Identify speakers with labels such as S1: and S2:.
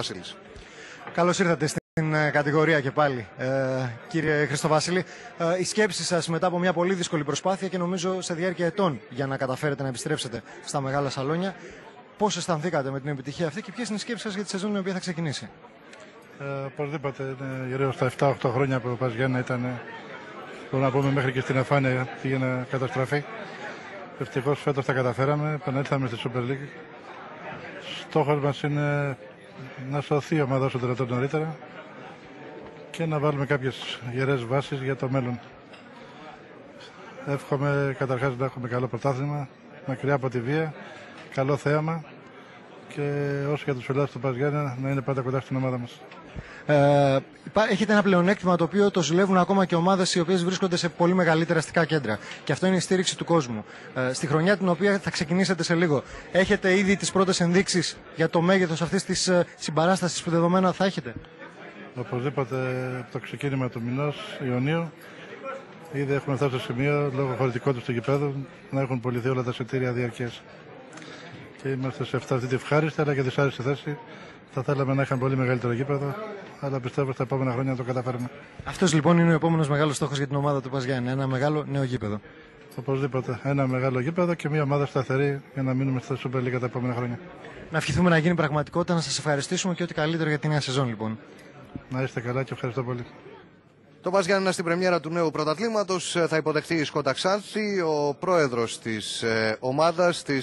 S1: Βασίλης.
S2: Καλώς ήρθατε στην κατηγορία και πάλι, κύριε Χριστοβάσιλη. Οι σκέψεις σας μετά από μια πολύ δύσκολη προσπάθεια και νομίζω σε διάρκεια ετών για να καταφέρετε να επιστρέψετε στα μεγάλα σαλόνια. Πώς αισθανθήκατε με την επιτυχία αυτή και ποιες είναι οι σκέψεις σας για τη σεζόν η οποία θα ξεκινήσει?
S3: Οπωσδήποτε, είναι γύρω στα 7-8 χρόνια που ο Πας Γιάννενα ήταν, μπορούμε να πούμε, μέχρι και στην αφάνεια πήγε να καταστραφεί. Ευτυχώς φέτος τα καταφέραμε, επανέλθαμε στη Super League. Στόχος μας είναι να σωθεί η ομάδα όσο δυνατόν νωρίτερα και να βάλουμε κάποιες γερές βάσεις για το μέλλον. Εύχομαι καταρχάς να έχουμε καλό πρωτάθλημα, μακριά από τη βία, καλό θέαμα και όσο για τους φιλάθλους του Πας Γιάννενα να είναι πάντα κοντά στην ομάδα μας.
S2: Έχετε ένα πλεονέκτημα το οποίο το ζηλεύουν ακόμα και ομάδες οι οποίες βρίσκονται σε πολύ μεγαλύτερα αστικά κέντρα. Και αυτό είναι η στήριξη του κόσμου. Στη χρονιά την οποία θα ξεκινήσετε σε λίγο, έχετε ήδη τις πρώτες ενδείξεις για το μέγεθος αυτής της συμπαράστασης που δεδομένα θα έχετε?
S3: Οπωσδήποτε από το ξεκίνημα του μηνός Ιουνίου ήδη έχουμε φτάσει στο σημείο, λόγω χωρητικότητας του γηπέδου, να έχουν πωληθεί όλα τα εισιτήρια διαρκές. Και είμαστε σε αυτή τη ευχάριστη αλλά και δυσάρεστη θέση. Θα θέλαμε να είχαμε πολύ μεγαλύτερο γήπεδο, αλλά πιστεύω στα επόμενα χρόνια να το καταφέρουμε.
S2: Αυτός λοιπόν είναι ο επόμενος μεγάλος στόχος για την ομάδα του Πας Γιάννενα, ένα μεγάλο νέο γήπεδο.
S3: Οπωσδήποτε. Ένα μεγάλο γήπεδο και μια ομάδα σταθερή για να μείνουμε στα Super League τα επόμενα χρόνια.
S2: Να ευχηθούμε να γίνει πραγματικότητα, να σας ευχαριστήσουμε και ό,τι καλύτερο για τη νέα σεζόν λοιπόν.
S3: Να είστε καλά και ευχαριστώ πολύ.
S1: Το Πας Γιάννενα στην πρεμιέρα του νέου πρωταθλήματος θα υποδεχτεί η Σκότα Ξάνθη, ο πρόεδρος της ομάδας της